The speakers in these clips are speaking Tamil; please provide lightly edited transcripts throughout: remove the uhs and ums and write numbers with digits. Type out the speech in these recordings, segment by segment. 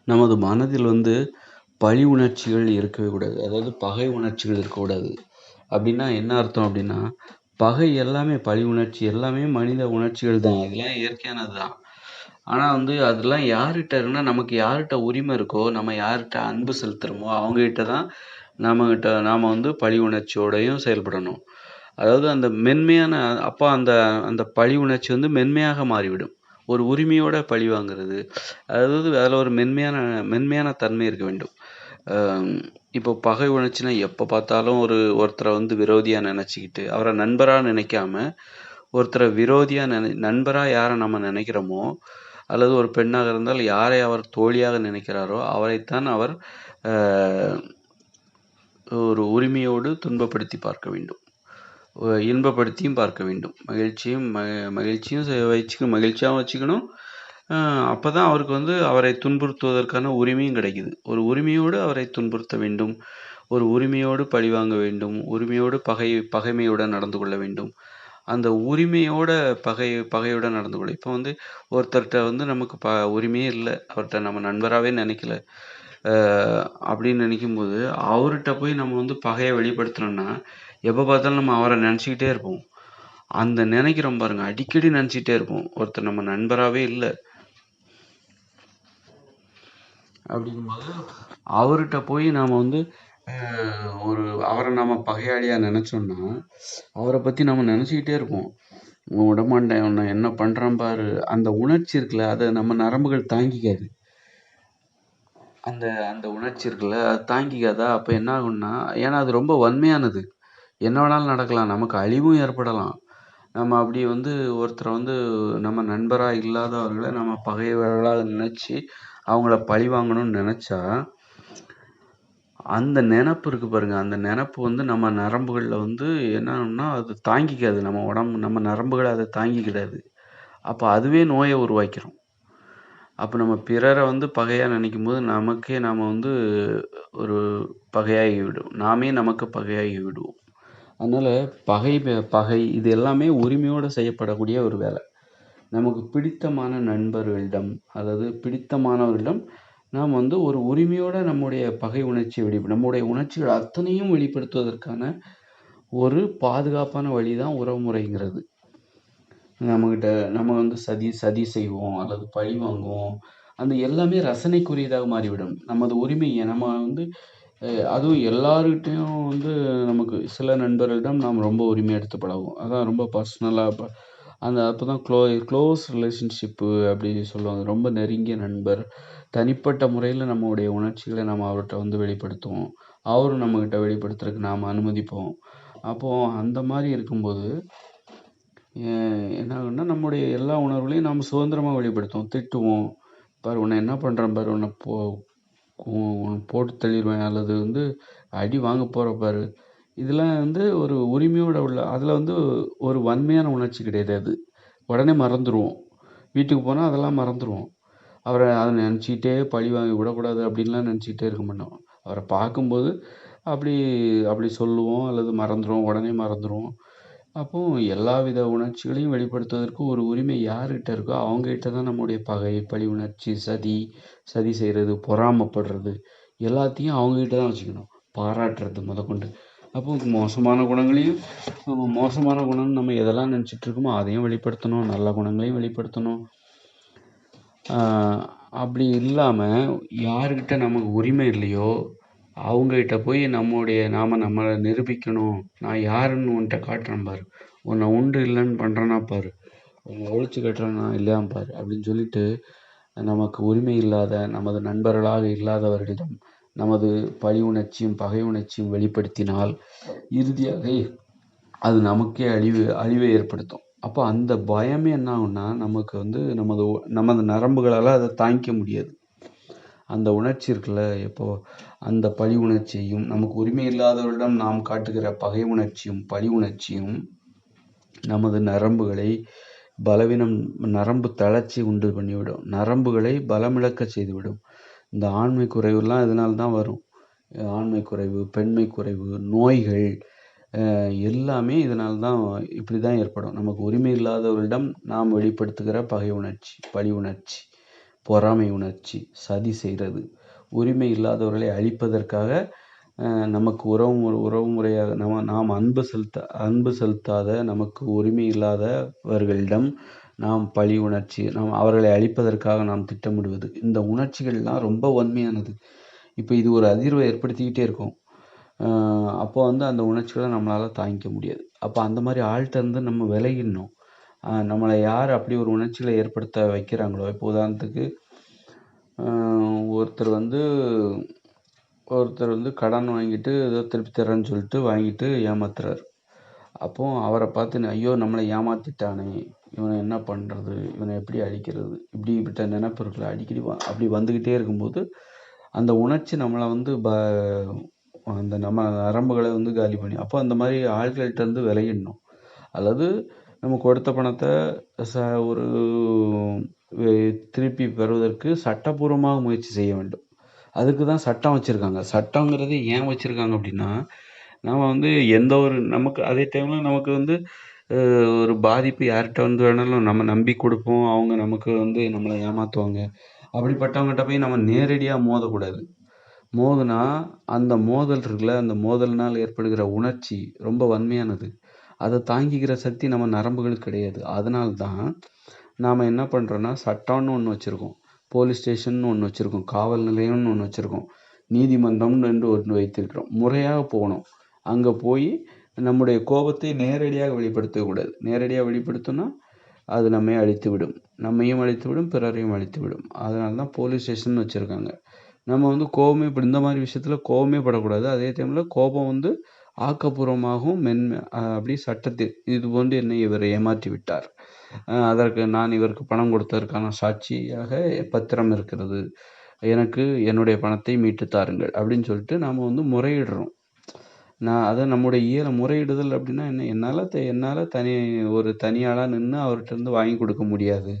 நமது மனதில் வந்து பழி உணர்ச்சிகள் இருக்கவே கூடாது. அதாவது பகை உணர்ச்சிகள் இருக்கக்கூடாது. அப்படின்னா என்ன அர்த்தம் அப்படின்னா, பகை எல்லாமே பழி உணர்ச்சி எல்லாமே மனித உணர்ச்சிகள் தான். அதெல்லாம் இயற்கையானது தான். ஆனா வந்து அதெல்லாம் யார்கிட்ட இருக்குன்னா, நமக்கு யார்கிட்ட உரிமை இருக்கோ, நம்ம யார்கிட்ட அன்பு செலுத்துறோமோ அவங்ககிட்ட தான் நாம வந்து பழி உணர்ச்சியோடையும் செயல்படணும். அதாவது அந்த மென்மையான அப்ப அந்த அந்த பழி உணர்ச்சி வந்து மென்மையாக மாறிவிடும். ஒரு உரிமையோட பழி வாங்குறது. அதாவது அதுல ஒரு மென்மையான மென்மையான தன்மை இருக்க வேண்டும். அஹ் இப்போ பகை உணர்ச்சினா எப்ப பார்த்தாலும் ஒருத்தரை வந்து விரோதியா நினைச்சுக்கிட்டு அவரை நண்பரா நினைக்காம ஒருத்தரை விரோதியா நண்பரா யாரை நம்ம நினைக்கிறோமோ அல்லது ஒரு பெண்ணாக இருந்தால் யாரை அவர் தோழியாக நினைக்கிறாரோ அவரைத்தான் அவர் அஹ், ஒரு உரிமையோடு துன்பப்படுத்தி பார்க்க வேண்டும். இன்பப்படுத்தியும் பார்க்க வேண்டும். மகிழ்ச்சியும் வச்சுக்கணும், மகிழ்ச்சியாகவும் வச்சுக்கணும். அப்பதான் அவருக்கு வந்து அவரை துன்புறுத்துவதற்கான உரிமையும் கிடைக்குது. ஒரு உரிமையோடு அவரை துன்புறுத்த வேண்டும். ஒரு உரிமையோடு பழிவாங்க வேண்டும். உரிமையோடு பகைமையுடன் நடந்து கொள்ள வேண்டும். அந்த உரிமையோட பகையுடன் நடந்து கொள்ள இப்போ வந்து ஒருத்தர்கிட்ட வந்து நமக்கு உரிமையே இல்லை, அவர்கிட்ட நம்ம நண்பராகவே நினைக்கல அப்படின்னு நினைக்கும்போது அவர்கிட்ட போய் நம்ம வந்து பகையை வெளிப்படுத்தணும்னா எப்போ பார்த்தாலும் நம்ம அவரை நினச்சிக்கிட்டே இருப்போம். அந்த நினைக்கிறோம் பாருங்க, அடிக்கடி நினச்சிக்கிட்டே இருப்போம். ஒருத்தர் நம்ம நண்பராகவே இல்லை அப்படிங்கும்போது அவர்கிட்ட போய் நாம் வந்து அவரை நம்ம பகையாளியாக நினச்சோம்னா அவரை பற்றி நம்ம நினச்சிக்கிட்டே இருப்போம். விடமாட்டேன், உன்னை என்ன பண்ணுறான் பாரு. அந்த உணர்ச்சி இருக்குல்ல, அதை நம்ம நரம்புகள் தாங்கிக்காது. அந்த அந்த உணர்ச்சி இருக்குல்ல, அது தாங்கிக்காதா? அப்போ என்ன ஆகும்னா, ஏன்னா அது ரொம்ப வன்மையானது. என்ன வேணாலும் நடக்கலாம், நமக்கு அழிவும் ஏற்படலாம். நம்ம அப்படி வந்து ஒருத்தரை வந்து நம்ம நண்பராக இல்லாதவர்களை நம்ம பகைவர்களாக நினச்சி அவங்கள பழி வாங்கணும்னு நினச்சா அந்த நினப்பு இருக்கு பாருங்க, அந்த நினப்பு வந்து நம்ம நரம்புகளில் வந்து என்னன்னா அது தாங்கிக்காது. நம்ம உடம்பு நம்ம நரம்புகளை அதை தாங்கிக்கிடாது. அப்போ அதுவே நோயை உருவாக்கிரும். அப்போ நம்ம பிறரை வந்து பகையாக நினைக்கும் போது நமக்கே நாம் வந்து ஒரு பகையாகி விடும். நாமே நமக்கு பகையாகி விடுவோம். அதனால பகை இது எல்லாமே உரிமையோடு செய்யப்படக்கூடிய ஒரு வேலை. நமக்கு பிடித்தமான நண்பர்களிடம் அதாவது பிடித்தமானவர்களிடம் நாம் வந்து ஒரு உரிமையோட நம்முடைய பகை உணர்ச்சியை நம்முடைய உணர்ச்சிகள் அத்தனையும் வெளிப்படுத்துவதற்கான ஒரு பாதுகாப்பான வழிதான் உறவுமுறைங்கிறது. நம்மகிட்ட நம்ம வந்து சதி செய்வோம் அல்லது பழி வாங்குவோம். அந்த எல்லாமே ரசனைக்குரியதாக மாறிவிடும். நமது உரிமையை நம்ம வந்து அதுவும் எல்லார்கிட்டயும் வந்து நமக்கு சில நண்பர்களிடம் நாம் ரொம்ப உரிமை எடுத்து பழகுவோம். அதான் ரொம்ப பர்சனலாக அந்த அப்போதான் க்ளோஸ் ரிலேஷன்ஷிப்பு அப்படின்னு சொல்லுவாங்க. ரொம்ப நெருங்கிய நண்பர். தனிப்பட்ட முறையில் நம்மளுடைய உணர்ச்சிகளை நம்ம அவர்கிட்ட வந்து வெளிப்படுத்துவோம். அவரும் நம்மக்கிட்ட வெளிப்படுத்துறதுக்கு நாம் அனுமதிப்போம். அப்போது அந்த மாதிரி இருக்கும்போது என்ன ஆகுன்னா நம்முடைய எல்லா உணர்வுகளையும் நாம் சுதந்திரமாக வெளிப்படுத்துவோம். திட்டுவோம், பாரு உன்னை என்ன பண்ணுறேன் பாரு, உன்னை போட்டு தள்ளிடுவேன் அல்லது வந்து அடி வாங்க போகிற பாரு. இதெல்லாம் வந்து ஒரு உரிமையோட உள்ள அதில் வந்து ஒரு வன்மையான உணர்ச்சி கிடையாது. அது உடனே மறந்துடுவோம். வீட்டுக்கு போனால் அதெல்லாம் மறந்துடுவோம். அவரை அதை நினச்சிக்கிட்டே பழி வாங்கி விடக்கூடாது அப்படின்லாம் நினச்சிக்கிட்டே இருக்க மாட்டோம். அவரை பார்க்கும்போது அப்படி அப்படி சொல்லுவோம் அல்லது மறந்துடுவோம், உடனே மறந்துடுவோம். அப்போது எல்லா வித உணர்ச்சிகளையும் வெளிப்படுத்துவதற்கு ஒரு உரிமை யார்கிட்ட இருக்கோ அவங்ககிட்ட தான் நம்முடைய பகை, பழி உணர்ச்சி, சதி செய்கிறது, பொறாமைப்படுறது எல்லாத்தையும் அவங்ககிட்ட தான் வச்சுக்கணும். பாராட்டுறது முதற்கொண்டு. அப்போ மோசமான குணம்னு நம்ம எதெல்லாம் நினச்சிட்டு இருக்கோமோ அதையும் வெளிப்படுத்தணும், நல்ல குணங்களையும் வெளிப்படுத்தணும். அப்படி இல்லாமல் யாருக்கிட்ட நமக்கு உரிமை இல்லையோ அவங்ககிட்ட போய் நம்மளை நிரூபிக்கணும், நான் யாருன்னு உன்கிட்ட காட்டுறேன் பாரு, உன்னை உண்டு இல்லைன்னு பண்ணுறேன்னா பாரு, உன்னை ஒழிச்சு கட்டுறேன்னா இல்லையாம் பாரு அப்படின்னு சொல்லிட்டு நமக்கு உரிமை இல்லாத நமது நண்பர்களாக இல்லாதவர்களிடம் நமது பழி உணர்ச்சியும் பகை உணர்ச்சியும் வெளிப்படுத்தினால் இறுதியாக அது நமக்கே அழிவை ஏற்படுத்தும். அப்போ அந்த பயமே என்ன ஆகும்னா நமக்கு வந்து நமது நரம்புகளால் அதை தாங்கிக்க முடியாது. அந்த உணர்ச்சி இருக்குல்ல, இப்போ அந்த பழி உணர்ச்சியும் நமக்கு உரிமை இல்லாதவரிடம் நாம் காட்டுகிற பகை உணர்ச்சியும் பழி உணர்ச்சியும் நமது நரம்புகளை நரம்பு தளர்ச்சி உண்டு பண்ணிவிடும். நரம்புகளை பலமிழக்க செய்துவிடும். இந்த ஆண்மை குறைவுலாம் இதனால தான் வரும். ஆண்மை குறைவு, பெண்மை குறைவு, நோய்கள் எல்லாமே இதனால தான் இப்படி தான் ஏற்படும். நமக்கு உரிமை இல்லாதவரிடம் நாம் வெளிப்படுத்துகிற பகை உணர்ச்சி, பழி உணர்ச்சி, பொறாமை உணர்ச்சி, சதி செய்கிறது, உரிமை இல்லாதவர்களை அழிப்பதற்காக நமக்கு உறவு முறையாக நாம் அன்பு செலுத்தாத நமக்கு உரிமை இல்லாதவர்களிடம் நாம் பழி உணர்ச்சி, அவர்களை அழிப்பதற்காக நாம் திட்டமிடுவது, இந்த உணர்ச்சிகள்லாம் ரொம்ப வன்மையானது. இப்போ இது ஒரு அதிர்வை ஏற்படுத்திக்கிட்டே இருக்கும். அப்போ வந்து அந்த உணர்ச்சிகளை நம்மளால் தாங்கிக்க முடியாது. அப்போ அந்த மாதிரி ஆள்கிட்ட இருந்து நம்ம விலகிடணும். நம்மளை யார் அப்படி ஒரு உணர்ச்சிகளை ஏற்படுத்த வைக்கிறாங்களோ, இப்போ உதாரணத்துக்கு ஒருத்தர் வந்து கடன் வாங்கிட்டு ஏதோ திருப்பி தரேன்னு சொல்லிட்டு வாங்கிட்டு ஏமாத்துறாரு. அப்போ அவரை பார்த்து ஐயோ நம்மளை ஏமாத்திட்டானே, இவனை என்ன பண்ணுறது, இவனை எப்படி அழிக்கிறது, இப்படிப்பட்ட நினைப்பு இருக்குல்ல, அடிக்கடி அப்படி வந்துக்கிட்டே இருக்கும்போது அந்த உணர்ச்சி நம்மளை வந்து அந்த நம்ம நரம்புகளை வந்து காலி பண்ணி, அப்போ அந்த மாதிரி ஆள்கள்கிட்ட இருந்து விலகிடணும். அல்லது நம்ம கொடுத்த பணத்தை ஒரு திருப்பி பெறுவதற்கு சட்டப்பூர்வமாக முயற்சி செய்ய வேண்டும். அதுக்கு தான் சட்டம் வச்சுருக்காங்க. சட்டங்கிறது ஏன் வச்சுருக்காங்க அப்படின்னா, நம்ம வந்து எந்த ஒரு நமக்கு அதே டைமில் நமக்கு வந்து ஒரு பாதிப்பு யார்கிட்ட வந்து வேணாலும் நம்ம நம்பி கொடுப்போம், அவங்க நமக்கு வந்து நம்மளை ஏமாற்றுவாங்க. அப்படிப்பட்டவங்ககிட்ட போய் நம்ம நேரடியாக மோதக்கூடாது. மோதுனா அந்த மோதல் இருக்குல்ல, அந்த மோதல்னால் ஏற்படுகிற உணர்ச்சி ரொம்ப வன்மையானது. அதை தாங்கிக்கிற சக்தி நம்ம நரம்புகளுக்கு கிடையாது. அதனால தான் நாம் என்ன பண்ணுறோன்னா, சட்டம்னு ஒன்று வச்சுருக்கோம், போலீஸ் ஸ்டேஷன் ஒன்று வச்சுருக்கோம், காவல் நிலையம்னு ஒன்று வச்சுருக்கோம், நீதிமன்றம்னு ஒன்று வைத்திருக்கிறோம். முறையாக போகணும். அங்கே போய் நம்முடைய கோபத்தை நேரடியாக வெளிப்படுத்தக்கூடாது. நேரடியாக வெளிப்படுத்தினா அது நம்மையும் அழித்துவிடும், பிறரையும் அழித்துவிடும். அதனால தான் போலீஸ் ஸ்டேஷன் வச்சுருக்காங்க. நம்ம வந்து கோபமே இப்படி இந்த மாதிரி விஷயத்தில் கோபமே படக்கூடாது. அதே டைமில் கோபம் வந்து ஆக்கப்பூர்வமாகவும் அப்படி சட்டத்தில் இது போன்று என்னை இவர் ஏமாற்றி விட்டார், அதற்கு நான் இவருக்கு பணம் கொடுத்ததற்கான சாட்சியாக பத்திரம் இருக்கிறது, எனக்கு என்னுடைய பணத்தை மீட்டு தாருங்கள் அப்படின்னு சொல்லிட்டு நாம் வந்து முறையிடுறோம். அதை நம்முடைய முறையிடுதல் அப்படின்னா என்ன, என்னால் ஒரு தனியாளாக நின்று அவர்கிட்ட இருந்து வாங்கி கொடுக்க முடியாது.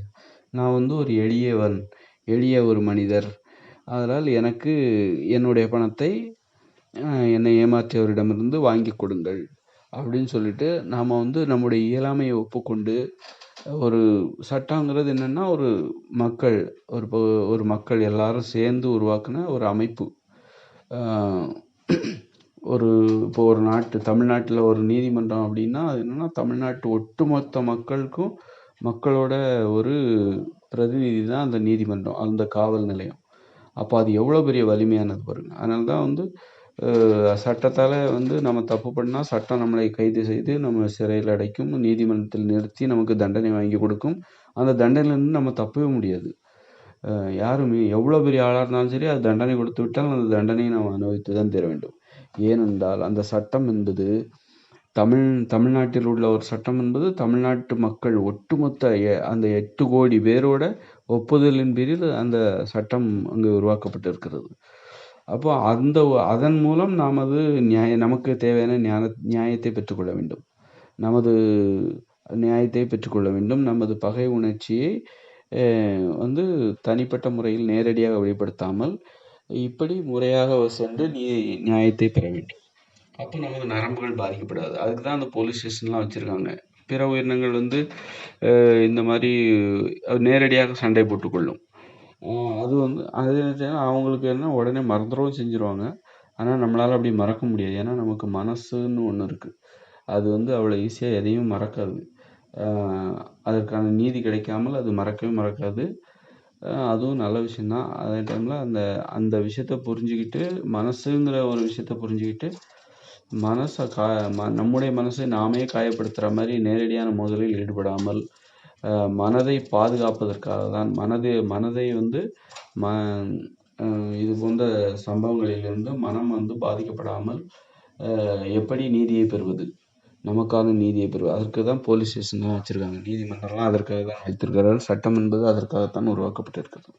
நான் வந்து ஒரு எளிய ஒரு மனிதர். அதனால் எனக்கு என்னுடைய பணத்தை என்னை ஏமாற்றியவரிடமிருந்து வாங்கி கொடுங்கள் அப்படின்னு சொல்லிட்டு நாம் வந்து நம்முடைய இயலாமையை ஒப்புக்கொண்டு, ஒரு சட்டங்கிறது என்னென்னா ஒரு மக்கள் எல்லாரும் சேர்ந்து உருவாக்குன ஒரு அமைப்பு. இப்போ ஒரு தமிழ்நாட்டில் ஒரு நீதிமன்றம் அப்படின்னா அது என்னென்னா, தமிழ்நாட்டு ஒட்டுமொத்த மக்களோட ஒரு பிரதிநிதி தான் அந்த நீதிமன்றம், அந்த காவல் நிலையம். அப்போ அது எவ்வளோ பெரிய வலிமையானது பாருங்கள். அதனால தான் வந்து சட்டத்தால் வந்து நம்ம தப்பு பண்ணால் சட்டம் நம்மளை கைது செய்து நம்ம சிறையில் அடைக்கும், நீதிமன்றத்தில் நிறுத்தி நமக்கு தண்டனை வாங்கி கொடுக்கும். அந்த தண்டனையிலேருந்து நம்ம தப்பவே முடியாது. யாருமே எவ்வளோ பெரிய ஆளாக இருந்தாலும் சரி, அது தண்டனை கொடுத்து விட்டால் அந்த தண்டனையை நாம் அனுபவித்து தான் தர வேண்டும். ஏனென்றால் அந்த சட்டம் என்பது தமிழ்நாட்டில் உள்ள ஒரு சட்டம் என்பது தமிழ்நாட்டு மக்கள் ஒட்டுமொத்த அந்த 8 கோடி பேரோட ஒப்புதலின் பேரில் அந்த சட்டம் அங்கு உருவாக்கப்பட்டிருக்கிறது. அப்போ அதன் மூலம் நமக்கு தேவையான நியாயத்தை பெற்றுக்கொள்ள வேண்டும். நமது பகை உணர்ச்சியை வந்து தனிப்பட்ட முறையில் நேரடியாக வெளிப்படுத்தாமல் இப்படி முறையாக சென்று நியாயத்தை பெற வேண்டும். அப்போ நமது நரம்புகள் பாதிக்கப்படாது. அதுக்கு தான் அந்த போலீஸ் ஸ்டேஷன்லாம் வச்சுருக்காங்க. பிற உயிரினங்கள் வந்து இந்த மாதிரி நேரடியாக சண்டை போட்டுக்கொள்ளும். அது வந்து அவங்களுக்கு என்ன உடனே மறந்துடவும் செஞ்சுருவாங்க. ஆனால் நம்மளால் அப்படி மறக்க முடியாது. ஏன்னா நமக்கு மனசுன்னு ஒன்று இருக்குது. அது வந்து அவ்வளோ ஈஸியாக எதையும் மறக்காது. அதற்கான நீதி கிடைக்காமல் அது மறக்கவே மறக்காது. அதுவும் நல்ல விஷயந்தான். அதே டைமில் அந்த விஷயத்த புரிஞ்சுக்கிட்டு, மனசுங்கிற ஒரு விஷயத்த புரிஞ்சுக்கிட்டு, நம்முடைய மனசை நாமே காயப்படுத்துகிற மாதிரி நேரடியான மோதலில் ஈடுபடாமல், மனதை பாதுகாப்பதற்காக தான் மனதை வந்து இது போன்ற சம்பவங்களிலிருந்து மனம் வந்து பாதிக்கப்படாமல் எப்படி நீதியை பெறுவது, நமக்கான நீதியை பெறுவது, அதற்கு தான் போலீஸ் ஸ்டேஷன்லாம் வச்சுருக்காங்க. நீதிமன்றம்லாம் அதற்காக தான் வைத்திருக்கிறார்கள். சட்டம் என்பது அதற்காகத்தான் உருவாக்கப்பட்டிருக்கிறது.